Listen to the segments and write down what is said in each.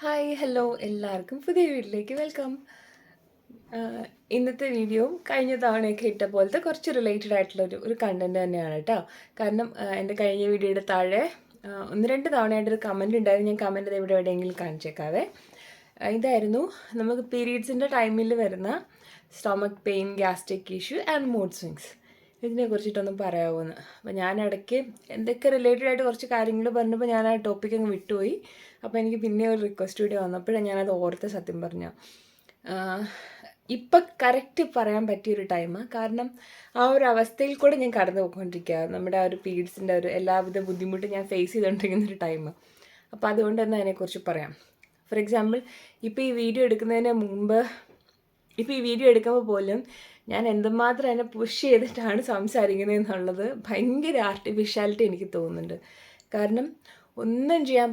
Hi hello എല്ലാവർക്കും പുതിയ വീട്ടിലേക്ക് വെൽക്കം. ഇന്നത്തെ വീഡിയോ കഴിഞ്ഞ തവണയൊക്കെ ഇട്ട പോലത്തെ കുറച്ച് റിലേറ്റഡ് ആയിട്ടുള്ള ഒരു കണ്ടന്റ് തന്നെയാണ് കേട്ടോ. കാരണം എൻ്റെ കഴിഞ്ഞ വീഡിയോയുടെ താഴെ ഒന്ന് രണ്ട് തവണയായിട്ടൊരു കമൻറ്റ് ഉണ്ടായിരുന്നു. ഞാൻ കമൻറ്റ് ഇവിടെ എവിടെയെങ്കിലും കാണിച്ചേക്കാവേ. ഇതായിരുന്നു നമുക്ക് പീരീഡ്സിൻ്റെ ടൈമിൽ വരുന്ന stomach pain, gastric issue and mood swings. ഇതിനെ കുറിച്ചിട്ടൊന്നും പറയാവുന്ന. അപ്പോൾ ഞാൻ ഇടയ്ക്ക് എന്തൊക്കെ റിലേറ്റഡ് ആയിട്ട് കുറച്ച് കാര്യങ്ങൾ പറഞ്ഞപ്പോൾ ഞാൻ ആ ടോപ്പിക് അങ്ങ് വിട്ടുപോയി. അപ്പോൾ എനിക്ക് പിന്നെ ഒരു റിക്വസ്റ്റ് വീഡിയോ വന്നപ്പോഴാണ് ഞാനത് ഓർത്ത് സത്യം പറഞ്ഞു. ഇപ്പം കറക്റ്റ് പറയാൻ പറ്റിയൊരു ടൈമാണ്. കാരണം ആ ഒരു അവസ്ഥയിൽ കൂടെ ഞാൻ കടന്നു പോയിക്കൊണ്ടിരിക്കുക. നമ്മുടെ ആ ഒരു പീരീഡ്സിൻ്റെ ഒരു എല്ലാവിധ ബുദ്ധിമുട്ടും ഞാൻ ഫേസ് ചെയ്തുകൊണ്ടിരിക്കുന്നൊരു ടൈം. അപ്പോൾ അതുകൊണ്ട് തന്നെ അതിനെക്കുറിച്ച് പറയാം. ഫോർ എക്സാമ്പിൾ, ഇപ്പോൾ ഈ വീഡിയോ എടുക്കുന്നതിന് മുമ്പ്, ഇപ്പോൾ ഈ വീഡിയോ എടുക്കുമ്പോൾ പോലും ഞാൻ എന്തുമാത്രം എന്നെ പുഷ് ചെയ്തിട്ടാണ് സംസാരിക്കുന്നത് എന്നുള്ളത് ഭയങ്കര ആർട്ടിഫിഷ്യാലിറ്റി എനിക്ക് തോന്നുന്നുണ്ട്. കാരണം ഒന്നിനും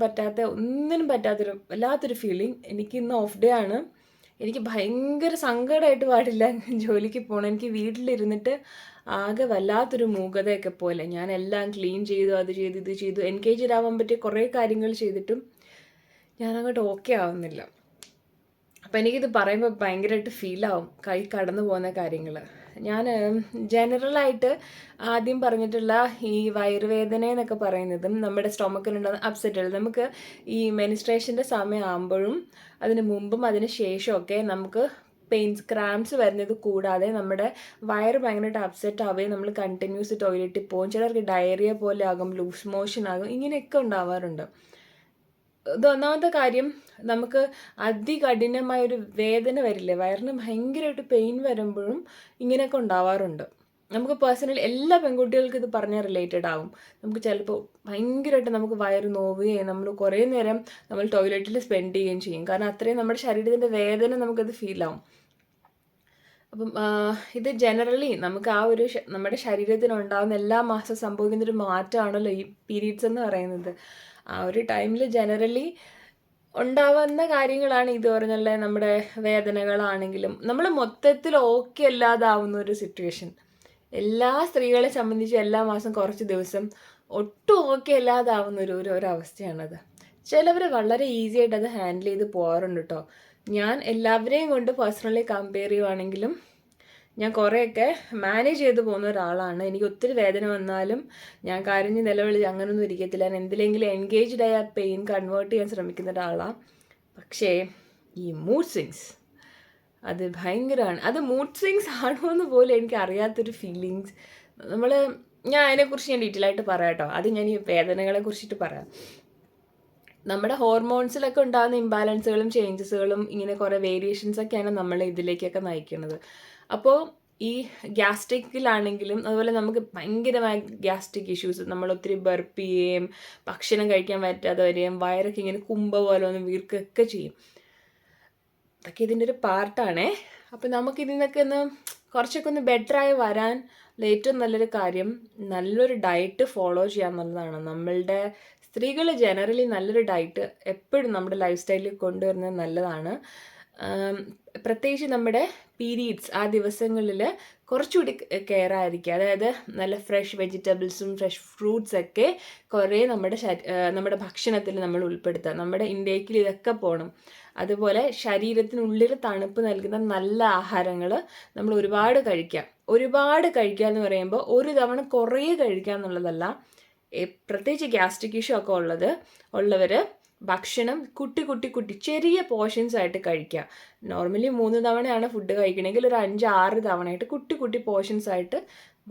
പറ്റാത്തൊരു വല്ലാത്തൊരു ഫീലിംഗ്. എനിക്ക് ഇന്ന് ഓഫ് ഡേ ആണ്. എനിക്ക് ഭയങ്കര സങ്കടമായിട്ട് പാടില്ല ജോലിക്ക് പോകണം. എനിക്ക് വീട്ടിലിരുന്നിട്ട് ആകെ വല്ലാത്തൊരു മൂകതയൊക്കെ പോലെ. ഞാൻ എല്ലാം ക്ലീൻ ചെയ്തു, അത് ചെയ്തു, ഇത് ചെയ്തു, എൻഗേജ്ഡ് ആവാൻ പറ്റിയ കുറേ കാര്യങ്ങൾ ചെയ്തിട്ടും ഞാനങ്ങോട്ട് ഓക്കെ ആവുന്നില്ല. അപ്പം എനിക്കിത് പറയുമ്പോൾ ഭയങ്കരമായിട്ട് ഫീലാവും, കൈ കടന്നു പോകുന്ന കാര്യങ്ങൾ. ഞാൻ ജനറലായിട്ട് ആദ്യം പറഞ്ഞിട്ടുള്ള ഈ വയറുവേദന എന്നൊക്കെ പറയുന്നതും നമ്മുടെ സ്റ്റൊമക്കിലുണ്ടാകുന്ന അപ്സെറ്റുകൾ, നമുക്ക് ഈ മെനിസ്ട്രേഷൻ്റെ സമയമാകുമ്പോഴും അതിന് മുമ്പും അതിന് ശേഷമൊക്കെ നമുക്ക് പെയിൻസ്, ക്രാംസ് വരുന്നത് കൂടാതെ നമ്മുടെ വയറ് ഭയങ്കരമായിട്ട് അപ്സെറ്റ് ആവുകയും നമ്മൾ കണ്ടിന്യൂസ് ടോയ്ലറ്റിൽ പോകും. ചിലർക്ക് ഡയറിയ പോലെ ആകും, ലൂസ് മോഷൻ ആകും, ഇങ്ങനെയൊക്കെ ഉണ്ടാവാറുണ്ട്. ഇത് ഒന്നാമത്തെ കാര്യം, നമുക്ക് അതികഠിനമായൊരു വേദന വരില്ലേ, വയറിന് ഭയങ്കരമായിട്ട് പെയിൻ വരുമ്പോഴും ഇങ്ങനെയൊക്കെ ഉണ്ടാവാറുണ്ട്. നമുക്ക് പേഴ്സണലി എല്ലാ പെൺകുട്ടികൾക്കും ഇത് പറഞ്ഞാൽ റിലേറ്റഡ് ആകും. നമുക്ക് ചിലപ്പോൾ ഭയങ്കരമായിട്ട് നമുക്ക് വയറ് നോവുകയും നമ്മൾ കുറേ നേരം നമ്മൾ ടോയ്ലറ്റിൽ സ്പെൻഡ് ചെയ്യുകയും ചെയ്യും. കാരണം അത്രയും നമ്മുടെ ശരീരത്തിൻ്റെ വേദന നമുക്കത് ഫീലാവും. അപ്പം ഇത് ജനറലി നമുക്ക് ആ ഒരു നമ്മുടെ ശരീരത്തിനുണ്ടാകുന്ന എല്ലാ മാസം സംഭവിക്കുന്നൊരു മാറ്റമാണല്ലോ ഈ പീരീഡ്സ് എന്ന് പറയുന്നത്. ആ ഒരു ടൈമിൽ ജനറലി ഉണ്ടാവുന്ന കാര്യങ്ങളാണ് ഇത് പറഞ്ഞുള്ള നമ്മുടെ വേദനകളാണെങ്കിലും നമ്മൾ മൊത്തത്തിൽ ഓക്കെ അല്ലാതാവുന്ന ഒരു സിറ്റുവേഷൻ. എല്ലാ സ്ത്രീകളെ സംബന്ധിച്ച് എല്ലാ മാസം കുറച്ച് ദിവസം ഒട്ടും ഓക്കെ അല്ലാതാവുന്ന ഒരു അവസ്ഥയാണത്. ചിലവർ വളരെ ഈസി ആയിട്ട് അത് ഹാൻഡിൽ ചെയ്ത് പോകാറുണ്ട് കേട്ടോ. ഞാൻ എല്ലാവരെയും കൊണ്ട് പേഴ്സണലി കമ്പയർ ചെയ്യുവാണെങ്കിലും ഞാൻ കുറേയൊക്കെ മാനേജ് ചെയ്ത് പോകുന്ന ഒരാളാണ്. എനിക്ക് ഒത്തിരി വേദന വന്നാലും ഞാൻ കരഞ്ഞ് നിലവിളിച്ച് അങ്ങനൊന്നും ഇരിക്കത്തില്ല. ഞാൻ എന്തിലെങ്കിലും എൻഗേജ്ഡ് ആയ പെയിൻ കൺവേർട്ട് ചെയ്യാൻ ശ്രമിക്കുന്ന ഒരാളാണ്. പക്ഷേ ഈ മൂഡ് സ്വിങ്സ് അത് ഭയങ്കരമാണ്. അത് മൂഡ് സ്വിങ്സ് ആണോ എന്ന് പോലും എനിക്ക് അറിയാത്തൊരു ഫീലിങ്സ്. ഞാൻ അതിനെക്കുറിച്ച് ഞാൻ ഡീറ്റെയിൽ ആയിട്ട് പറയാം കേട്ടോ. അത് ഞാൻ ഈ വേദനകളെ കുറിച്ചിട്ട് പറയാം. നമ്മുടെ ഹോർമോൺസിലൊക്കെ ഉണ്ടാകുന്ന ഇംബാലൻസുകളും ചേഞ്ചസുകളും ഇങ്ങനെ കുറേ വേരിയേഷൻസൊക്കെയാണ് നമ്മളെ ഇതിലേക്കൊക്കെ നയിക്കുന്നത്. അപ്പോൾ ഈ ഗ്യാസ്ട്രിക്കിലാണെങ്കിലും അതുപോലെ നമുക്ക് ഭയങ്കരമായ ഗ്യാസ്ട്രിക് ഇഷ്യൂസ്, നമ്മൾ ഒത്തിരി ബർപ്പ് ചെയ്യുകയും ഭക്ഷണം കഴിക്കാൻ പറ്റാതെ വരികയും വയറൊക്കെ ഇങ്ങനെ കുമ്പ പോലെ ഒന്ന് വീർക്കുകയൊക്കെ ചെയ്യും. അതൊക്കെ ഇതിൻ്റെ ഒരു പാർട്ടാണേ. അപ്പോൾ നമുക്കിതിനൊക്കെ കുറച്ചൊക്കെ ഒന്ന് ബെറ്ററായി വരാൻ ഏറ്റവും നല്ലൊരു കാര്യം നല്ലൊരു ഡയറ്റ് ഫോളോ ചെയ്യാന്നുള്ളതാണ്. നമ്മളുടെ സ്ത്രീകൾ ജനറലി നല്ലൊരു ഡയറ്റ് എപ്പോഴും നമ്മുടെ ലൈഫ് സ്റ്റൈലിൽ കൊണ്ടുവരുന്നത് നല്ലതാണ്. പ്രത്യേകിച്ച് നമ്മുടെ പീരീഡ്സ് ആ ദിവസങ്ങളിൽ കുറച്ചുകൂടി കെയർ ആയിരിക്കുക. അതായത് നല്ല ഫ്രഷ് വെജിറ്റബിൾസും ഫ്രഷ് ഫ്രൂട്ട്സൊക്കെ കുറേ നമ്മുടെ ഭക്ഷണത്തിൽ നമ്മൾ ഉൾപ്പെടുത്തുക. നമ്മുടെ ഇൻടേക്കിൽ ഇതൊക്കെ പോകണം. അതുപോലെ ശരീരത്തിനുള്ളിൽ തണുപ്പ് നൽകുന്ന നല്ല ആഹാരങ്ങൾ നമ്മൾ ഒരുപാട് കഴിക്കുക എന്ന് പറയുമ്പോൾ ഒരു തവണ കുറേ കഴിക്കുക എന്നുള്ളതല്ല. പ്രത്യേകിച്ച് ഗ്യാസ്ട്രിക് ഇഷ്യൂ ഒക്കെ ഉള്ളവർ ഭക്ഷണം കുട്ടി ചെറിയ പോർഷൻസ് ആയിട്ട് കഴിക്കുക. നോർമലി 3 തവണയാണ് ഫുഡ് കഴിക്കണമെങ്കിൽ ഒരു 5-6 തവണയായിട്ട് കുട്ടി പോർഷൻസ് ആയിട്ട്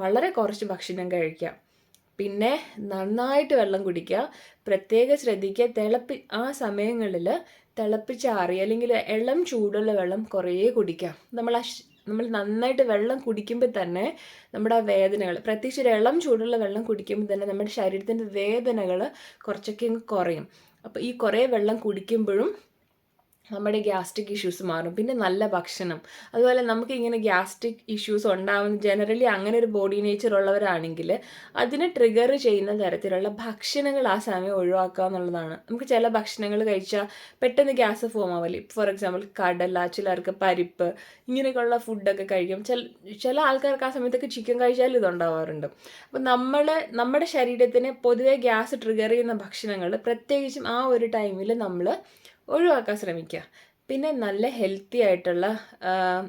വളരെ കുറച്ച് ഭക്ഷണം കഴിക്കുക. പിന്നെ നന്നായിട്ട് വെള്ളം കുടിക്കുക. പ്രത്യേകം ശ്രദ്ധിക്കുക, ആ സമയങ്ങളിൽ തിളപ്പിച്ചാറിയ അല്ലെങ്കിൽ ഇളം ചൂടുള്ള വെള്ളം കുറേ കുടിക്കുക. നമ്മൾ നന്നായിട്ട് വെള്ളം കുടിക്കുമ്പോൾ തന്നെ നമ്മുടെ ആ വേദനകൾ, പ്രത്യേകിച്ച് ഒരു ഇളം ചൂടുള്ള വെള്ളം കുടിക്കുമ്പോൾ തന്നെ നമ്മുടെ ശരീരത്തിൻ്റെ വേദനകൾ കുറച്ചൊക്കെ കുറയും. അപ്പോൾ ഈ കുറേ വെള്ളം കുടിക്കുമ്പോഴും നമ്മുടെ ഗ്യാസ്ട്രിക് ഇഷ്യൂസ് മാറും. പിന്നെ നല്ല ഭക്ഷണം, അതുപോലെ നമുക്ക് ഇങ്ങനെ ഗ്യാസ്ട്രിക് ഇഷ്യൂസ് ഉണ്ടാവുന്ന ജനറലി അങ്ങനെ ഒരു ബോഡി നേച്ചർ ഉള്ളവരാണെങ്കിൽ അതിനെ ട്രിഗർ ചെയ്യുന്ന തരത്തിലുള്ള ഭക്ഷണങ്ങൾ ആ സമയം ഒഴിവാക്കുക എന്നുള്ളതാണ്. നമുക്ക് ചില ഭക്ഷണങ്ങൾ കഴിച്ചാൽ പെട്ടെന്ന് ഗ്യാസ് ഫോം ആവില്ല. ഫോർ എക്സാമ്പിൾ കടല, ചിലർക്ക് പരിപ്പ്, ഇങ്ങനെയൊക്കെയുള്ള ഫുഡൊക്കെ കഴിക്കും. ചില ആൾക്കാർക്ക് ആ സമയത്തൊക്കെ ചിക്കൻ കഴിച്ചാലും ഇതുണ്ടാവാറുണ്ട്. അപ്പം നമ്മുടെ ശരീരത്തിന് പൊതുവെ ഗ്യാസ് ട്രിഗർ ചെയ്യുന്ന ഭക്ഷണങ്ങൾ പ്രത്യേകിച്ചും ആ ഒരു ടൈമിൽ നമ്മൾ ഒഴിവാക്കാൻ ശ്രമിക്കുക. പിന്നെ നല്ല ഹെൽത്തി ആയിട്ടുള്ള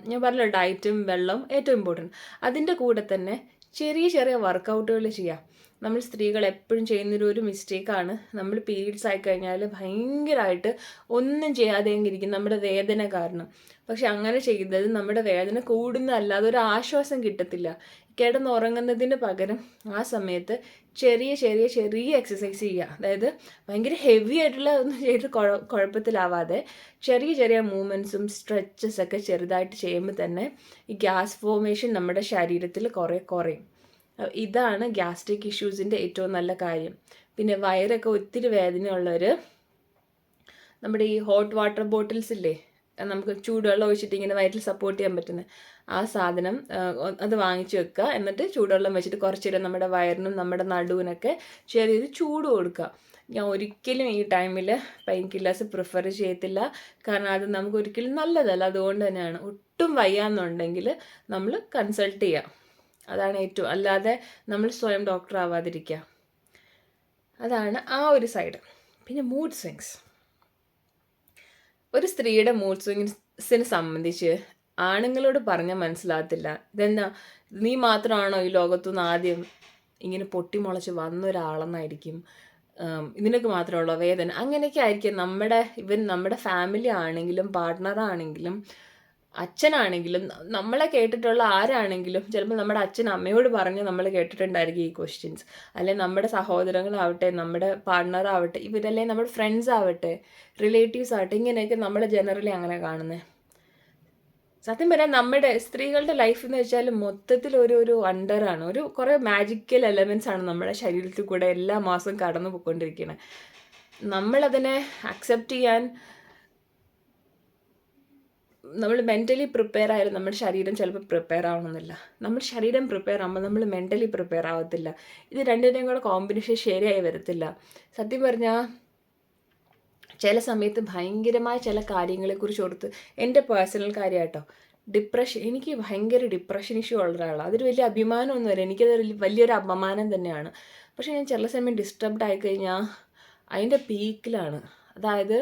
ഞാൻ പറഞ്ഞല്ലോ ഡയറ്റും വെള്ളം ഏറ്റവും ഇമ്പോർട്ടൻറ്റ്. അതിൻ്റെ കൂടെ തന്നെ ചെറിയ ചെറിയ വർക്കൗട്ടുകൾ ചെയ്യുക. നമ്മൾ സ്ത്രീകൾ എപ്പോഴും ചെയ്യുന്നൊരു മിസ്റ്റേക്കാണ്, നമ്മൾ പീരീഡ്സ് ആയിക്കഴിഞ്ഞാൽ ഭയങ്കരമായിട്ട് ഒന്നും ചെയ്യാതെ ഇരിക്കും നമ്മുടെ വേദന കാരണം. പക്ഷെ അങ്ങനെ ചെയ്യുന്നത് നമ്മുടെ വേദന കൂടുന്നതല്ലാതെ ഒരു ആശ്വാസം കിട്ടത്തില്ല. കിടന്നുറങ്ങുന്നതിന് പകരം ആ സമയത്ത് ചെറിയ ചെറിയ ചെറിയ എക്സസൈസ് ചെയ്യുക. അതായത് ഭയങ്കര ഹെവി ആയിട്ടുള്ള ഒന്നും ചെയ്തിട്ട് കുഴപ്പത്തിലാവാതെ ചെറിയ ചെറിയ മൂവ്മെൻറ്റ്സും സ്ട്രെച്ചസൊക്കെ ചെറുതായിട്ട് ചെയ്യുമ്പോൾ തന്നെ ഈ ഗ്യാസ് ഫോർമേഷൻ നമ്മുടെ ശരീരത്തിൽ കുറയും. ഇതാണ് ഗ്യാസ്ട്രിക് ഇഷ്യൂസിൻ്റെ ഏറ്റവും നല്ല കാര്യം. പിന്നെ വയറൊക്കെ ഒത്തിരി വേദനയുള്ളവർ നമ്മുടെ ഈ ഹോട്ട് വാട്ടർ ബോട്ടിൽസ് ഇല്ലേ, നമുക്ക് ചൂടുവെള്ളം ഒഴിച്ചിട്ട് ഇങ്ങനെ വയറ്റിൽ സപ്പോർട്ട് ചെയ്യാൻ പറ്റുന്ന ആ സാധനം, അത് വാങ്ങിച്ചു വെക്കുക. എന്നിട്ട് ചൂടുവെള്ളം വെച്ചിട്ട് കുറച്ച് നേരം നമ്മുടെ വയറിനും നമ്മുടെ നടുവിനൊക്കെ ചെറിയൊരു ചൂട് കൊടുക്കുക. ഞാൻ ഒരിക്കലും ഈ ടൈമിൽ പെയിൻ കില്ലേഴ്സ് പ്രിഫർ ചെയ്യത്തില്ല, കാരണം അത് നമുക്ക് ഒരിക്കലും നല്ലതല്ല. അതുകൊണ്ട് തന്നെയാണ് ഒട്ടും വയ്യാന്നുണ്ടെങ്കിൽ നമ്മൾ കൺസൾട്ട് ചെയ്യുക, അതാണ് ഏറ്റവും. അല്ലാതെ നമ്മൾ സ്വയം ഡോക്ടർ ആവാതിരിക്കുക. അതാണ് ആ ഒരു സൈഡ്. പിന്നെ മൂഡ് സ്വിങ്സ്. ഒരു സ്ത്രീയുടെ മൂഡ് സ്വിങ്സിനെ സംബന്ധിച്ച് ആണുങ്ങളോട് പറഞ്ഞാൽ മനസ്സിലാകത്തില്ല. ഇതെന്താ, നീ മാത്രമാണോ ഈ ലോകത്തുനിന്ന് ആദ്യം ഇങ്ങനെ പൊട്ടിമുളച്ച് വന്നൊരാളെന്നായിരിക്കും, ഇതിനൊക്കെ മാത്രമുള്ള വേദന, അങ്ങനെയൊക്കെ ആയിരിക്കും. നമ്മുടെ ഫാമിലി ആണെങ്കിലും പാർട്ട്ണറാണെങ്കിലും അച്ഛനാണെങ്കിലും നമ്മളെ കേട്ടിട്ടുള്ള ആരാണെങ്കിലും ചിലപ്പോൾ നമ്മുടെ അച്ഛൻ അമ്മയോട് പറഞ്ഞ് നമ്മൾ കേട്ടിട്ടുണ്ടായിരിക്കും ഈ ക്വസ്റ്റ്യൻസ്. അല്ലെങ്കിൽ നമ്മുടെ സഹോദരങ്ങളാവട്ടെ, നമ്മുടെ പാർട്ട്ണറാവട്ടെ, ഇവരല്ലേ നമ്മുടെ ഫ്രണ്ട്സ് ആവട്ടെ, റിലേറ്റീവ്സ് ആവട്ടെ, ഇങ്ങനെയൊക്കെ നമ്മൾ ജനറലി അങ്ങനെ കാണുന്നത്. സത്യം പറയാൻ നമ്മുടെ സ്ത്രീകളുടെ ലൈഫ് എന്ന് വെച്ചാൽ മൊത്തത്തിൽ ഒരു വണ്ടറാണ്. കുറേ മാജിക്കൽ എലമെൻറ്റ്സ് ആണ് നമ്മുടെ ശരീരത്തിൽ കൂടെ എല്ലാ മാസവും കടന്നു പോയിക്കൊണ്ടിരിക്കുന്നത്. നമ്മളതിനെ അക്സെപ്റ്റ് ചെയ്യാൻ നമ്മൾ മെൻ്റലി പ്രിപ്പയർ ആയാലും നമ്മുടെ ശരീരം ചിലപ്പോൾ പ്രിപ്പയർ ആവണമെന്നില്ല. നമ്മുടെ ശരീരം പ്രിപ്പയർ ആകുമ്പോൾ നമ്മൾ മെൻ്റലി പ്രിപ്പയർ ആവത്തില്ല. ഇത് രണ്ടിൻ്റെയും കൂടെ കോമ്പിനേഷൻ ശരിയായി വരത്തില്ല. സത്യം പറഞ്ഞാൽ ചില സമയത്ത് ഭയങ്കരമായ ചില കാര്യങ്ങളെക്കുറിച്ച് ഓർത്ത്, എൻ്റെ പേഴ്സണൽ കാര്യമായിട്ടോ, എനിക്ക് ഭയങ്കര ഡിപ്രഷൻ ഇഷ്യൂ ഉള്ള ഒരാളാണ്. അതൊരു വലിയ അഭിമാനമൊന്നുമല്ല, എനിക്കത് വലിയൊരു അപമാനം തന്നെയാണ്. പക്ഷേ ഞാൻ ചില സമയം ഡിസ്റ്റർബ്ഡ് ആയിക്കഴിഞ്ഞാൽ അതിൻ്റെ പീക്കിലാണ്. അതായത്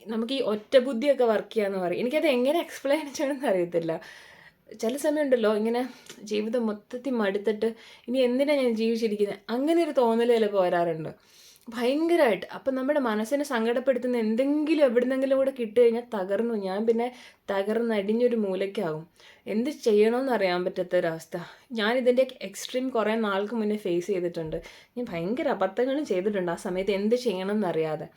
നമുക്ക് ഈ ഒറ്റ ബുദ്ധിയൊക്കെ വർക്ക് ചെയ്യാന്ന് പറയും. എനിക്കത് എങ്ങനെ എക്സ്പ്ലെയിൻ ചെയ്യണമെന്ന് അറിയത്തില്ല. ചില സമയമുണ്ടല്ലോ ഇങ്ങനെ ജീവിതം മൊത്തത്തിൽ മടുത്തിട്ട് ഇനി എന്തിനാണ് ഞാൻ ജീവിച്ചിരിക്കുന്നത്, അങ്ങനെ ഒരു തോന്നൽ ചിലപ്പോൾ വരാറുണ്ട് ഭയങ്കരമായിട്ട്. അപ്പം നമ്മുടെ മനസ്സിനെ സങ്കടപ്പെടുത്തുന്ന എന്തെങ്കിലും എവിടുന്നെങ്കിലും കൂടെ കിട്ടുകഴിഞ്ഞാൽ തകർന്നു, ഞാൻ പിന്നെ തകർന്നടിഞ്ഞൊരു മൂലയ്ക്കാവും. എന്ത് ചെയ്യണമെന്ന് അറിയാൻ പറ്റാത്തൊരവസ്ഥ. ഞാനിതിൻ്റെ എക്സ്ട്രീം കുറേ നാൾക്ക് മുന്നേ ഫേസ് ചെയ്തിട്ടുണ്ട്. ഞാൻ ഭയങ്കര അബദ്ധങ്ങളും ചെയ്തിട്ടുണ്ട് ആ സമയത്ത് എന്ത് ചെയ്യണമെന്ന് അറിയാതെ.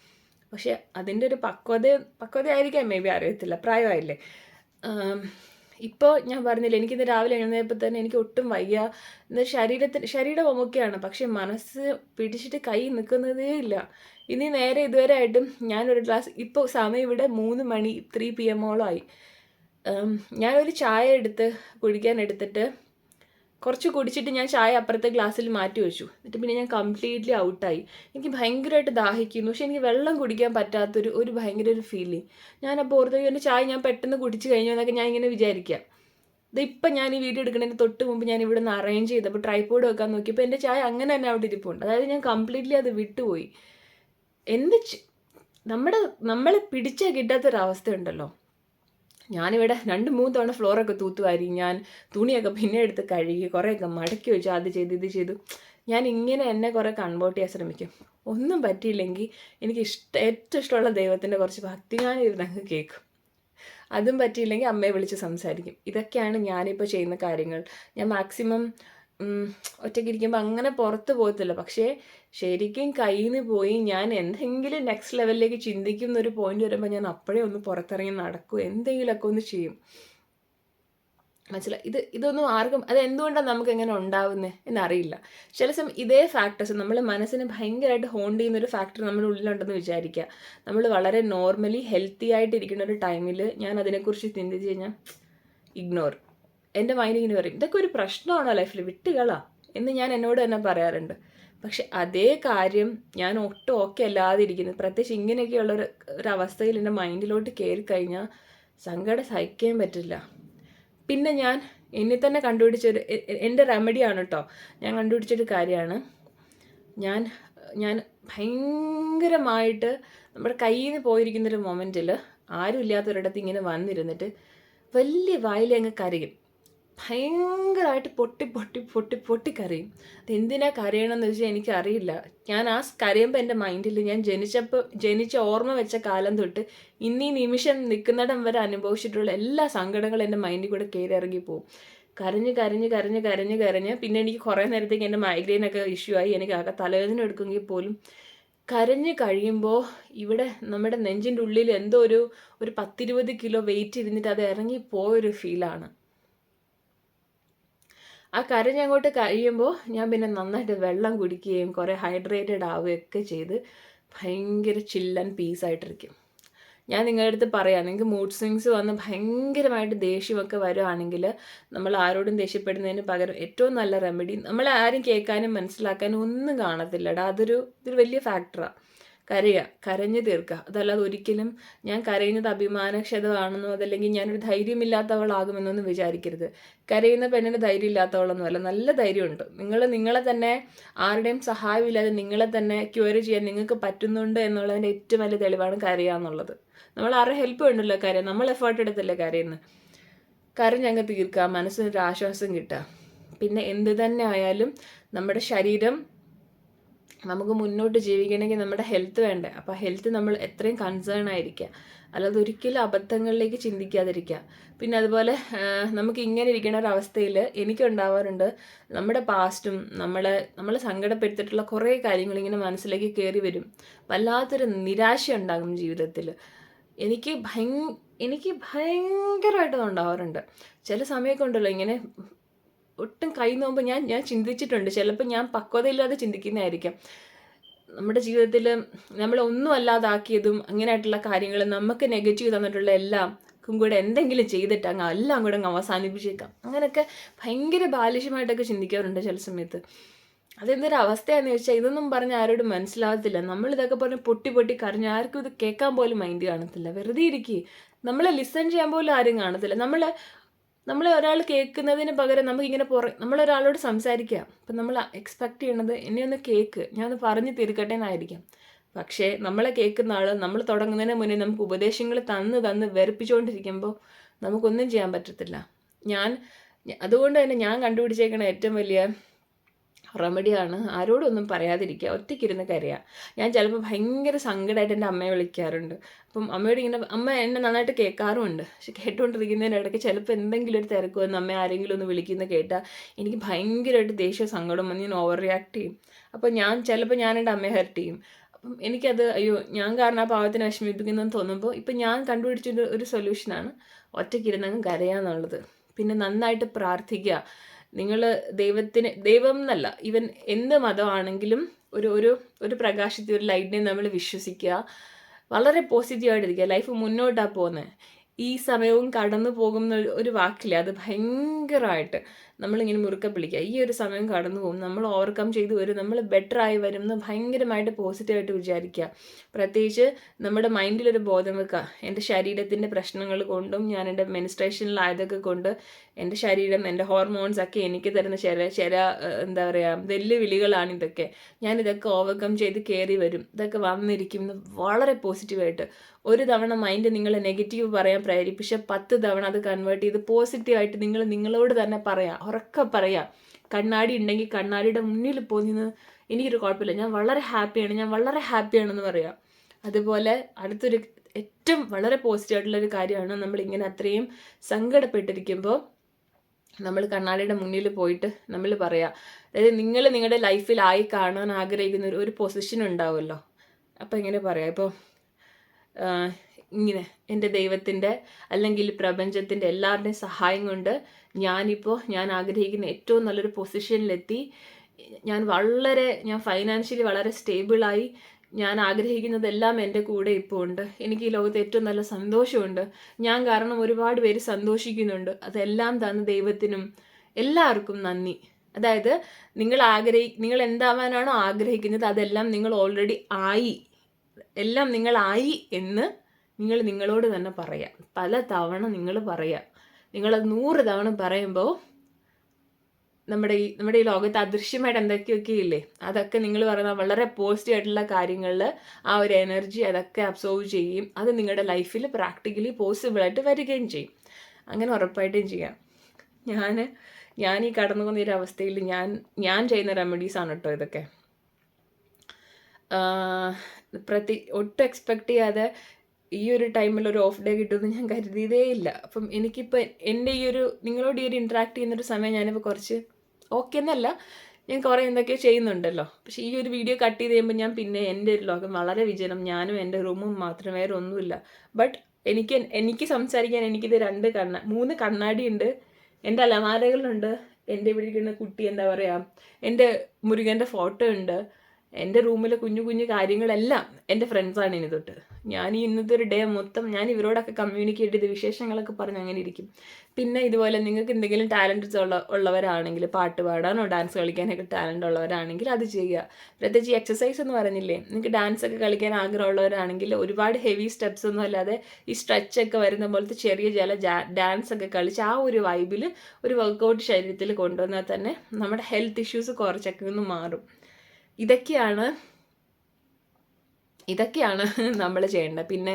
പക്ഷെ അതിൻ്റെ ഒരു പക്വതയായിരിക്കാം, മേ ബി, അറിയത്തില്ല, പ്രായമായില്ലേ. ഇപ്പോൾ ഞാൻ പറഞ്ഞില്ല, എനിക്കിന്ന് രാവിലെ എഴുന്നേൽപ്പോൾ തന്നെ എനിക്ക് ഒട്ടും വയ്യ. ശരീരം ഒക്കെയാണ്, പക്ഷെ മനസ്സ് പിടിച്ചിട്ട് കൈ നിൽക്കുന്നതേ ഇല്ല. ഇനി നേരെ ഇതുവരെ ആയിട്ടും ഞാനൊരു ഗ്ലാസ്, ഇപ്പോൾ സമയം ഇവിടെ 3 മണി 3 PM ആയി. ഞാനൊരു ചായ കുടിക്കാൻ എടുത്തിട്ട് കുറച്ച് കുടിച്ചിട്ട് ഞാൻ ചായ അപ്പുറത്തെ ഗ്ലാസ്സിൽ മാറ്റി വെച്ചു. എന്നിട്ട് പിന്നെ ഞാൻ കംപ്ലീറ്റ്ലി ഔട്ടായി. എനിക്ക് ഭയങ്കരമായിട്ട് ദാഹിക്കുന്നു, പക്ഷെ എനിക്ക് വെള്ളം കുടിക്കാൻ പറ്റാത്തൊരു ഭയങ്കര ഒരു ഫീലിംഗ്. ഞാനപ്പോൾ ഓർത്ത് എൻ്റെ ചായ ഞാൻ പെട്ടെന്ന് കുടിച്ച് കഴിഞ്ഞു എന്നൊക്കെ ഞാൻ ഇങ്ങനെ വിചാരിക്കാം. ഇതിപ്പം ഞാൻ ഈ വീഡിയോ എടുക്കുന്നതിന് തൊട്ട് മുമ്പ് ഞാൻ ഇവിടെ നിന്ന് അറേഞ്ച് ചെയ്തപ്പോൾ ട്രൈപോഡ് വെക്കാൻ നോക്കിയപ്പോൾ എൻ്റെ ചായ അങ്ങനെ തന്നെ അവിടെ ഇരിപ്പുണ്ട്. അതായത് ഞാൻ കംപ്ലീറ്റ്ലി അത് വിട്ടുപോയി. നമ്മളെ പിടിച്ചാൽ കിട്ടാത്തൊരവസ്ഥയുണ്ടല്ലോ. ഞാനിവിടെ 2-3 തവണ ഫ്ലോറൊക്കെ തൂത്തുവാരി, ഞാൻ തുണിയൊക്കെ പിന്നെ എടുത്ത് കഴുകി, കുറേയൊക്കെ മടക്കി വെച്ചു, അത് ചെയ്തു ഇത് ചെയ്തു. ഞാൻ ഇങ്ങനെ എന്നെ കുറേ കൺവേർട്ട് ചെയ്യാൻ ശ്രമിക്കും. ഒന്നും പറ്റിയില്ലെങ്കിൽ എനിക്ക് ഏറ്റവും ഇഷ്ടമുള്ള ദൈവത്തിൻ്റെ കുറച്ച് ഭക്തിഗാനം ഇരുന്നങ്ങ് കേൾക്കും. അതും പറ്റിയില്ലെങ്കിൽ അമ്മയെ വിളിച്ച് സംസാരിക്കും. ഇതൊക്കെയാണ് ഞാനിപ്പോൾ ചെയ്യുന്ന കാര്യങ്ങൾ. ഞാൻ മാക്സിമം ഒറ്റയ്ക്കിരിക്കുമ്പോൾ അങ്ങനെ പുറത്ത് പോകത്തില്ല. പക്ഷേ ശരിക്കും കയ്യിൽ നിന്ന് പോയി ഞാൻ എന്തെങ്കിലും നെക്സ്റ്റ് ലെവലിലേക്ക് ചിന്തിക്കുന്ന ഒരു പോയിന്റ് വരുമ്പോൾ ഞാൻ അപ്പോഴേ ഒന്ന് പുറത്തിറങ്ങി നടക്കും, എന്തെങ്കിലുമൊക്കെ ഒന്ന് ചെയ്യും. മനസ്സിലായി? ഇതൊന്നും ആർക്കും, അത് എന്തുകൊണ്ടാണ് നമുക്ക് എങ്ങനെ ഉണ്ടാവുന്നത് എന്നറിയില്ല. ചില സമയം ഇതേ ഫാക്ടേഴ്സ് നമ്മൾ മനസ്സിനെ ഭയങ്കരമായിട്ട് ഹോണ്ട് ചെയ്യുന്നൊരു ഫാക്ടർ നമ്മുടെ ഉള്ളിലുണ്ടെന്ന് വിചാരിക്കുക. നമ്മൾ വളരെ നോർമലി ഹെൽത്തി ആയിട്ടിരിക്കുന്ന ഒരു ടൈമിൽ ഞാൻ അതിനെക്കുറിച്ച് ചിന്തിച്ച് കഴിഞ്ഞാൽ ഇഗ്നോർ. എൻ്റെ മൈൻഡ് ഇങ്ങനെ പറയും, ഇതൊക്കെ ഒരു പ്രശ്നമാണോ ലൈഫിൽ, വിട്ടുകളാ എന്ന് ഞാൻ എന്നോട് തന്നെ പറയാറുണ്ട്. പക്ഷെ അതേ കാര്യം ഞാൻ ഒട്ടും ഓക്കെ അല്ലാതെ ഇരിക്കുന്നത്, പ്രത്യേകിച്ച് ഇങ്ങനെയൊക്കെയുള്ള ഒരു അവസ്ഥയിൽ എൻ്റെ മൈൻഡിലോട്ട് കയറി കഴിഞ്ഞാൽ സങ്കടം സഹിക്കാൻ പറ്റില്ല. പിന്നെ ഞാൻ എന്നെ തന്നെ എൻ്റെ റെമഡിയാണ് കേട്ടോ, ഞാൻ കണ്ടുപിടിച്ചൊരു കാര്യമാണ്. ഞാൻ ഭയങ്കരമായിട്ട് നമ്മുടെ കയ്യിൽ നിന്ന് പോയിരിക്കുന്നൊരു മൊമെൻറ്റിൽ ആരും ഇല്ലാത്തൊരിടത്ത് ഇങ്ങനെ വന്നിരുന്നിട്ട് വലിയ വായിൽ അങ്ങ് കരയും. ഭയങ്കരമായിട്ട് പൊട്ടി പൊട്ടി പൊട്ടി പൊട്ടി കരയും. അതെന്തിനാ കരയണമെന്ന് വെച്ചാൽ എനിക്കറിയില്ല. ഞാൻ ആ കരയുമ്പോൾ എൻ്റെ മൈൻഡിൽ ഞാൻ ജനിച്ച ഓർമ്മ വെച്ച കാലം തൊട്ട് ഇന്നീ നിമിഷം നിൽക്കുന്നിടം വരെ അനുഭവിച്ചിട്ടുള്ള എല്ലാ സങ്കടങ്ങളും എൻ്റെ മൈൻഡിൽ കൂടെ കയറി ഇറങ്ങി പോകും. കരഞ്ഞ് കരഞ്ഞ് കരഞ്ഞ് കരഞ്ഞ് കരഞ്ഞ് പിന്നെ എനിക്ക് കുറേ നേരത്തേക്ക് എൻ്റെ മൈഗ്രെയിനൊക്കെ ഇഷ്യൂ ആയി. എനിക്ക് ആകെ തലവേദന എടുക്കുമെങ്കിൽ പോലും കരഞ്ഞ് കഴിയുമ്പോൾ ഇവിടെ നമ്മുടെ നെഞ്ചിൻ്റെ ഉള്ളിൽ എന്തോ ഒരു 10-20 കിലോ വെയിറ്റ് ഇരുന്നിട്ട് അത് ഇറങ്ങിപ്പോയൊരു ഫീലാണ്. ആ കരഞ്ഞങ്ങോട്ട് കഴിയുമ്പോൾ ഞാൻ പിന്നെ നന്നായിട്ട് വെള്ളം കുടിക്കുകയും കുറേ ഹൈഡ്രേറ്റഡ് ആവുകയൊക്കെ ചെയ്ത് ഭയങ്കര ചിൽ ആൻഡ് പീസായിട്ടിരിക്കും. ഞാൻ നിങ്ങളുടെ അടുത്ത് പറയാം, നിങ്ങൾക്ക് മൂഡ് സ്വിങ്സ് വന്ന് ഭയങ്കരമായിട്ട് ദേഷ്യമൊക്കെ വരുവാണെങ്കിൽ നമ്മൾ ആരോടും ദേഷ്യപ്പെടുന്നതിന് പകരം ഏറ്റവും നല്ല റെമഡി, നമ്മളെ ആരും കേൾക്കാനും മനസ്സിലാക്കാനും ഒന്നും കാണത്തില്ലടാ. ഇതൊരു വലിയ ഫാക്ടറാണ്. കരഞ്ഞു തീർക്കുക. അതല്ലാതെ ഒരിക്കലും ഞാൻ കരയുന്നത് അഭിമാനക്ഷതമാണെന്നോ അതല്ലെങ്കിൽ ഞാനൊരു ധൈര്യമില്ലാത്തവളാകുമെന്നൊന്നും വിചാരിക്കരുത്. കരയുന്ന പെണ്ണിന് ധൈര്യം ഇല്ലാത്തവളൊന്നുമല്ല, നല്ല ധൈര്യമുണ്ട്. നിങ്ങളെ തന്നെ ആരുടെയും സഹായമില്ലാതെ നിങ്ങളെ തന്നെ ക്യൂർ ചെയ്യാൻ നിങ്ങൾക്ക് പറ്റുന്നുണ്ട് എന്നുള്ളതിൻ്റെ ഏറ്റവും വലിയ തെളിവാണ് കരയുക എന്നുള്ളത്. നമ്മൾ ആരുടെ ഹെൽപ്പ് വേണ്ടല്ലോ കരയാൻ, നമ്മൾ എഫേർട്ട് എടുത്തല്ലേ കരയുന്നത്. കരഞ്ഞങ്ങ് തീർക്കുക, മനസ്സിനൊരു ആശ്വാസം കിട്ടുക. പിന്നെ എന്ത് തന്നെ ആയാലും നമ്മുടെ ശരീരം നമുക്ക് മുന്നോട്ട് ജീവിക്കണമെങ്കിൽ നമ്മുടെ ഹെൽത്ത് വേണ്ടേ. അപ്പോൾ ഹെൽത്ത് നമ്മൾ എത്രയും കൺസേൺ ആയിരിക്കുക, അല്ലാതെ ഒരിക്കലും അബദ്ധങ്ങളിലേക്ക് ചിന്തിക്കാതിരിക്കുക. പിന്നെ അതുപോലെ നമുക്ക് ഇങ്ങനെ ഇരിക്കുന്ന ഒരവസ്ഥയിൽ എനിക്കുണ്ടാവാറുണ്ട്, നമ്മുടെ പാസ്റ്റും നമ്മളെ സങ്കടപ്പെടുത്തിയിട്ടുള്ള കുറേ കാര്യങ്ങൾ ഇങ്ങനെ മനസ്സിലേക്ക് കയറി വരും. വല്ലാത്തൊരു നിരാശ ഉണ്ടാകും ജീവിതത്തിൽ. എനിക്ക് ഭയങ്കരമായിട്ട് ഉണ്ടാവാറുണ്ട്. ചില സമയമൊക്കെ ഉണ്ടല്ലോ ഇങ്ങനെ ഒട്ടും കൈ നോക്കുമ്പോൾ ഞാൻ ചിന്തിച്ചിട്ടുണ്ട്. ചിലപ്പോൾ ഞാൻ പക്വതയില്ലാതെ ചിന്തിക്കുന്നതായിരിക്കാം. നമ്മുടെ ജീവിതത്തിൽ നമ്മളൊന്നും അല്ലാതാക്കിയതും അങ്ങനെയായിട്ടുള്ള കാര്യങ്ങൾ നമുക്ക് നെഗറ്റീവ് തന്നിട്ടുള്ള എല്ലാം കൂടെ എന്തെങ്കിലും ചെയ്തിട്ട് എല്ലാം കൂടെ അവസാനിപ്പിച്ചേക്കാം. അങ്ങനെയൊക്കെ ഭയങ്കര ബാലിഷ്യമായിട്ടൊക്കെ ചിന്തിക്കാറുണ്ട് ചില സമയത്ത്. അതെന്തൊരു അവസ്ഥയാണെന്ന് വെച്ചാൽ ഇതൊന്നും പറഞ്ഞ് ആരോടും മനസ്സിലാകത്തില്ല. നമ്മളിതൊക്കെ പറഞ്ഞ് പൊട്ടി പൊട്ടി കരഞ്ഞ് ആർക്കും ഇത് കേൾക്കാൻ പോലും മൈൻഡ് കാണത്തില്ല. വെറുതെ ഇരിക്കുക, നമ്മളെ ലിസൺ ചെയ്യാൻ പോലും ആരും കാണത്തില്ല. നമ്മളെ ഒരാൾ കേൾക്കുന്നതിന് പകരം നമുക്കിങ്ങനെ നമ്മളൊരാളോട് സംസാരിക്കുക. അപ്പം നമ്മൾ എക്സ്പെക്റ്റ് ചെയ്യണത് എന്നെ ഒന്ന് കേൾക്ക്, ഞാൻ ഒന്ന് പറഞ്ഞു തീർക്കട്ടെ എന്നായിരിക്കാം. പക്ഷേ നമ്മളെ കേൾക്കുന്ന ആൾ നമ്മൾ തുടങ്ങുന്നതിന് മുന്നേ നമുക്ക് ഉപദേശങ്ങൾ തന്ന് വെറുപ്പിച്ചുകൊണ്ടിരിക്കുമ്പോൾ നമുക്കൊന്നും ചെയ്യാൻ പറ്റത്തില്ല. അതുകൊണ്ട് തന്നെ ഞാൻ കണ്ടുപിടിച്ചേക്കണ ഏറ്റവും വലിയ റെമഡിയാണ് ആരോടൊന്നും പറയാതിരിക്കുക, ഒറ്റയ്ക്കിരുന്ന് കരയുക. ഞാൻ ചിലപ്പോൾ ഭയങ്കര സങ്കടമായിട്ട് എൻ്റെ അമ്മയെ വിളിക്കാറുണ്ട്. അപ്പം അമ്മയോട് അമ്മ എന്നെ നന്നായിട്ട് കേൾക്കാറുമുണ്ട്. പക്ഷെ കേട്ടുകൊണ്ടിരിക്കുന്നതിനിടയ്ക്ക് ചിലപ്പോൾ എന്തെങ്കിലും ഒരു തിരക്ക് വന്ന് അമ്മ ആരെങ്കിലും ഒന്ന് വിളിക്കുന്ന കേട്ടാൽ എനിക്ക് ഭയങ്കരമായിട്ട് ദേഷ്യ സങ്കടം വന്ന് ഞാൻ ഓവർ റിയാക്ട് ചെയ്യും. അപ്പോൾ ചിലപ്പോൾ ഞാൻ എൻ്റെ അമ്മയെ ഹെർട്ട് ചെയ്യും. അപ്പം എനിക്കത് അയ്യോ ഞാൻ കാരണം ആ പാവത്തിനെ വിഷമിപ്പിക്കുന്നതെന്ന് തോന്നുമ്പോൾ ഇപ്പം ഞാൻ കണ്ടുപിടിച്ചൊരു ഒരു സൊല്യൂഷനാണ് ഒറ്റയ്ക്കിരുന്നങ്ങ് കരയാന്നുള്ളത്. പിന്നെ നന്നായിട്ട് പ്രാർത്ഥിക്കുക. നിങ്ങൾ ദൈവം എന്നല്ല, ഈവൻ എന്ത് മതമാണെങ്കിലും ഒരു പ്രകാശത്തെ ഒരു ലൈറ്റിനെ നമ്മൾ വിശ്വസിക്കുക. വളരെ പോസിറ്റീവായിട്ടിരിക്കുക. ലൈഫ് മുന്നോട്ടാണ് പോകുന്നത്. ഈ സമയവും കടന്നു പോകുന്ന ഒരു വാക്കില്ല, അത് ഭയങ്കരമായിട്ട് നമ്മളിങ്ങനെ മുറുക്കെ പിടിക്കുക. ഈ ഒരു സമയം കടന്നു പോകും, നമ്മൾ ഓവർകം ചെയ്ത് വരും, നമ്മൾ ബെറ്റർ ആയി വരും എന്ന് ഭയങ്കരമായിട്ട് പോസിറ്റീവായിട്ട് വിചാരിക്കുക. പ്രത്യേകിച്ച് നമ്മുടെ മൈൻഡിലൊരു ബോധം വെക്കുക, എൻ്റെ ശരീരത്തിൻ്റെ പ്രശ്നങ്ങൾ കൊണ്ടും ഞാൻ എൻ്റെ മെൻസ്ട്രേഷനിലായതൊക്കെ കൊണ്ട് എൻ്റെ ശരീരം, എൻ്റെ ഹോർമോൺസ് ഒക്കെ എനിക്ക് തരുന്ന ചില എന്താ പറയുക വെല്ലുവിളികളാണ് ഇതൊക്കെ. ഞാനിതൊക്കെ ഓവർകം ചെയ്ത് കയറി വരും, ഇതൊക്കെ വന്നിരിക്കും എന്ന് വളരെ പോസിറ്റീവായിട്ട്. ഒരു തവണ മൈൻഡ് നിങ്ങളെ നെഗറ്റീവ് പറയാൻ പ്രേരിപ്പിച്ച് 10 തവണ അത് കൺവേർട്ട് ചെയ്ത് പോസിറ്റീവായിട്ട് നിങ്ങളോട് തന്നെ പറയാം, ഉറക്കെ പറയാം. കണ്ണാടി ഉണ്ടെങ്കിൽ കണ്ണാടിയുടെ മുന്നിൽ പോയി നിന്ന് എനിക്കൊരു കുഴപ്പമില്ല, ഞാൻ വളരെ ഹാപ്പിയാണെന്ന് പറയാം. അതുപോലെ അടുത്തൊരു ഏറ്റവും വളരെ പോസിറ്റീവായിട്ടുള്ളൊരു കാര്യമാണ്, നമ്മളിങ്ങനെ അത്രയും സങ്കടപ്പെട്ടിരിക്കുമ്പോൾ നമ്മൾ കണ്ണാടിയുടെ മുന്നിൽ പോയിട്ട് നമ്മൾ പറയാം. അതായത് നിങ്ങൾ നിങ്ങളുടെ ലൈഫിലായി കാണാൻ ആഗ്രഹിക്കുന്ന ഒരു പൊസിഷൻ ഉണ്ടാവുമല്ലോ. അപ്പോൾ ഇങ്ങനെ പറയാം, ഇപ്പോൾ ഇങ്ങനെ എൻ്റെ ദൈവത്തിൻ്റെ അല്ലെങ്കിൽ പ്രപഞ്ചത്തിൻ്റെ എല്ലാവരുടെയും സഹായം കൊണ്ട് ഞാൻ ആഗ്രഹിക്കുന്ന ഏറ്റവും നല്ലൊരു പൊസിഷനിലെത്തി, ഞാൻ ഫൈനാൻഷ്യലി വളരെ സ്റ്റേബിളായി, ഞാൻ ആഗ്രഹിക്കുന്നതെല്ലാം എൻ്റെ കൂടെ ഇപ്പോൾ ഉണ്ട്, എനിക്ക് ഈ ലോകത്ത് ഏറ്റവും നല്ല സന്തോഷമുണ്ട്, ഞാൻ കാരണം ഒരുപാട് പേര് സന്തോഷിക്കുന്നുണ്ട്, അതെല്ലാം തന്ന ദൈവത്തിനും എല്ലാവർക്കും നന്ദി. അതായത് നിങ്ങൾ എന്താവാനാണോ ആഗ്രഹിക്കുന്നത് അതെല്ലാം നിങ്ങൾ ഓൾറെഡി എല്ലാം നിങ്ങളായി എന്ന് നിങ്ങളോട് തന്നെ പറയാം. പല തവണ നിങ്ങൾ പറയാം. നിങ്ങളത് 100 തവണ പറയുമ്പോൾ നമ്മുടെ ഈ ലോകത്ത് അദൃശ്യമായിട്ട് എന്തൊക്കെയൊക്കെ ഇല്ലേ, അതൊക്കെ നിങ്ങൾ പറയുന്ന വളരെ പോസിറ്റീവ് ആയിട്ടുള്ള കാര്യങ്ങളിൽ ആ ഒരു എനർജി അതൊക്കെ അബ്സോർവ് ചെയ്യും. അത് നിങ്ങളുടെ ലൈഫിൽ പ്രാക്ടിക്കലി പോസിബിളായിട്ട് വരികയും ചെയ്യും. അങ്ങനെ ഉറപ്പായിട്ടും ചെയ്യാം. ഞാൻ ഈ കടന്നു പോകുന്ന ഒരു അവസ്ഥയിൽ ഞാൻ ചെയ്യുന്ന റെമഡീസാണ് കേട്ടോ ഇതൊക്കെ. ഒട്ടും എക്സ്പെക്ട് ചെയ്യാതെ ഈ ഒരു ടൈമിൽ ഒരു ഓഫ് ഡേ കിട്ടുമെന്ന് ഞാൻ കരുതിയതേ ഇല്ല. അപ്പം എനിക്കിപ്പോൾ എൻ്റെ നിങ്ങളോട് ഈ ഒരു ഇൻട്രാക്ട് ചെയ്യുന്നൊരു സമയം ഞാനിപ്പോൾ കുറച്ച് ഓക്കെ എന്നല്ല, ഞാൻ കുറേ എന്തൊക്കെയോ ചെയ്യുന്നുണ്ടല്ലോ. പക്ഷേ ഈ ഒരു വീഡിയോ കട്ട് ചെയ്ത് കഴിയുമ്പോൾ ഞാൻ പിന്നെ എൻ്റെ ഒരു ലോകം വളരെ വിജനം, ഞാനും എൻ്റെ റൂമും മാത്രം, വേറെ ഒന്നുമില്ല. ബട്ട് എനിക്ക് സംസാരിക്കാൻ എനിക്കിത് 3 കണ്ണാടിയുണ്ട്, എൻ്റെ അലമാരകളുണ്ട്, എൻ്റെ ഇവിടെ ഇരിക്കുന്ന കുട്ടി എന്താ പറയുക, എൻ്റെ മുരുകൻ്റെ ഫോട്ടോ ഉണ്ട്, എൻ്റെ റൂമിലെ കുഞ്ഞു കുഞ്ഞു കാര്യങ്ങളെല്ലാം എൻ്റെ ഫ്രണ്ട്സാണ് ഇനി തൊട്ട്. ഞാൻ ഇന്നത്തെ ഒരു ഡേ മൊത്തം ഞാൻ ഇവരോടൊക്കെ കമ്മ്യൂണിക്കേറ്റ് ചെയ്ത് വിശേഷങ്ങളൊക്കെ പറഞ്ഞ് അങ്ങനെ ഇരിക്കും. പിന്നെ ഇതുപോലെ നിങ്ങൾക്ക് എന്തെങ്കിലും ടാലൻറ്റ്സ് ഉള്ളവരാണെങ്കിൽ, പാട്ട് പാടാനോ ഡാൻസ് കളിക്കാനൊക്കെ ടാലൻ്റ് ഉള്ളവരാണെങ്കിൽ അത് ചെയ്യുക. പ്രത്യേകിച്ച് എക്സസൈസ് എന്ന് പറഞ്ഞില്ലേ, നിങ്ങൾക്ക് ഡാൻസ് ഒക്കെ കളിക്കാൻ ആഗ്രഹമുള്ളവരാണെങ്കിൽ ഒരുപാട് ഹെവി സ്റ്റെപ്സ് ഒന്നും അല്ലാതെ ഈ സ്ട്രെച്ചൊക്കെ വരുന്ന പോലത്തെ ചെറിയ ഡാൻസ് ഒക്കെ കളിച്ച് ആ ഒരു വൈബിൽ ഒരു വർക്കൗട്ട് ശരീരത്തിൽ കൊണ്ടുവന്നാൽ തന്നെ നമ്മുടെ ഹെൽത്ത് ഇഷ്യൂസ് കുറച്ചൊക്കെ ഒന്ന് മാറും. ഇതൊക്കെയാണ് നമ്മൾ ചെയ്യേണ്ടത്. പിന്നെ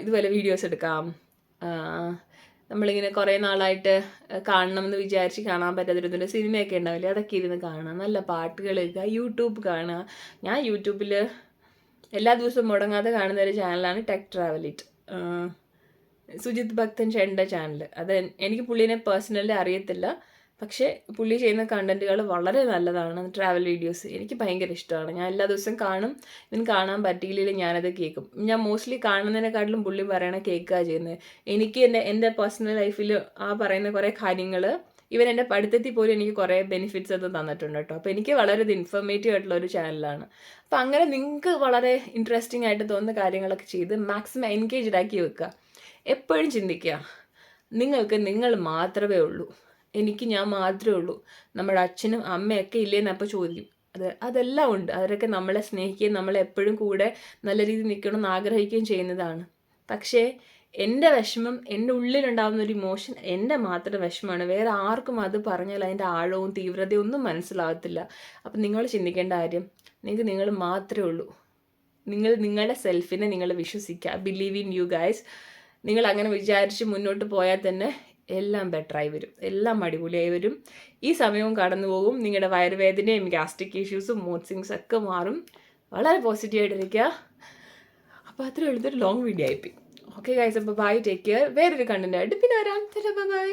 ഇതുപോലെ വീഡിയോസ് എടുക്കാം. നമ്മളിങ്ങനെ കുറേ നാളായിട്ട് കാണണം എന്ന് വിചാരിച്ച് കാണാൻ പറ്റാതിരുന്നൊരു സിനിമയൊക്കെ ഉണ്ടാവില്ലേ, അതൊക്കെ ഇരുന്ന് കാണാം. നല്ല പാട്ടുകൾ കേൾക്കുക, യൂട്യൂബ് കാണുക. ഞാൻ യൂട്യൂബിൽ എല്ലാ ദിവസവും മുടങ്ങാതെ കാണുന്ന ഒരു ചാനലാണ് ടെക് ട്രാവലിറ്റ്, സുജിത് ഭക്തൻ ചേട്ടൻ്റെ ചാനൽ. അത് എനിക്ക് പുള്ളീനെ പേഴ്സണലി അറിയത്തില്ല, പക്ഷേ പുള്ളി ചെയ്യുന്ന കണ്ടൻറ്റുകൾ വളരെ നല്ലതാണ്. ട്രാവൽ വീഡിയോസ് എനിക്ക് ഭയങ്കര ഇഷ്ടമാണ്. ഞാൻ എല്ലാ ദിവസവും കാണും. ഇതിന് കാണാൻ പറ്റിയില്ലെങ്കിൽ ഞാനത് കേൾക്കും. ഞാൻ മോസ്റ്റ്ലി കാണുന്നതിനെക്കാട്ടിലും പുള്ളി പറയണ കേൾക്കുക ചെയ്യുന്നത്. എനിക്ക് എൻ്റെ പേഴ്സണൽ ലൈഫിൽ ആ പറയുന്ന കുറേ കാര്യങ്ങൾ, ഈവൻ എൻ്റെ പഠിത്തത്തിൽ പോലും എനിക്ക് കുറേ ബെനിഫിറ്റ്സ് അത് തന്നിട്ടുണ്ട് കേട്ടോ. അപ്പോൾ എനിക്ക് വളരെ ഇൻഫോർമേറ്റീവ് ആയിട്ടുള്ള ഒരു ചാനലാണ്. അപ്പോൾ അങ്ങനെ നിങ്ങൾക്ക് വളരെ ഇൻട്രസ്റ്റിംഗ് ആയിട്ട് തോന്നുന്ന കാര്യങ്ങളൊക്കെ ചെയ്ത് മാക്സിമം എൻഗേജ്ഡ് ആക്കി വെക്കുക. എപ്പോഴും ചിന്തിക്കുക, നിങ്ങൾ മാത്രമേ ഉള്ളൂ, എനിക്ക് ഞാൻ മാത്രമേ ഉള്ളൂ. നമ്മുടെ അച്ഛനും അമ്മയൊക്കെ ഇല്ലേന്ന് അപ്പോൾ ചോദിക്കും. അതെല്ലാം ഉണ്ട്. അവരൊക്കെ നമ്മളെ സ്നേഹിക്കുകയും നമ്മളെ എപ്പോഴും കൂടെ നല്ല രീതിയിൽ നിൽക്കണമെന്ന് ആഗ്രഹിക്കുകയും ചെയ്യുന്നതാണ്. പക്ഷേ എൻ്റെ വിഷമം, എൻ്റെ ഉള്ളിലുണ്ടാകുന്ന ഒരു ഇമോഷൻ എൻ്റെ മാത്രം വിഷമമാണ്. വേറെ ആർക്കും അത് പറഞ്ഞാൽ അതിൻ്റെ ആഴവും തീവ്രതയും ഒന്നും മനസ്സിലാകത്തില്ല. അപ്പം നിങ്ങൾ ചിന്തിക്കേണ്ട കാര്യം, നിങ്ങൾ മാത്രമേ ഉള്ളൂ. നിങ്ങളുടെ സെൽഫിനെ നിങ്ങൾ വിശ്വസിക്കുക. Believe in you guys. നിങ്ങൾ അങ്ങനെ വിചാരിച്ച് മുന്നോട്ട് പോയാൽ തന്നെ എല്ലാം ബെറ്ററായി വരും, എല്ലാം അടിപൊളിയായി വരും. ഈ സമയവും കടന്നു പോകും. നിങ്ങളുടെ വയറുവേദനയും ഗ്യാസ്ട്രിക് ഇഷ്യൂസും മൂഡ് സ്വിങ്സ് ഒക്കെ മാറും. വളരെ പോസിറ്റീവായിട്ടിരിക്കുക. അപ്പോൾ അത്രയും എളുത്തൊരു ലോങ് വീഡിയോ ആയിപ്പോയി. ഓക്കെ ഗൈസ്, അപ്പോൾ ബൈ, ടേക്ക് കെയർ. വേറൊരു കണ്ടന്റ് ആയിട്ട് പിന്നെ വരാം. ബൈ.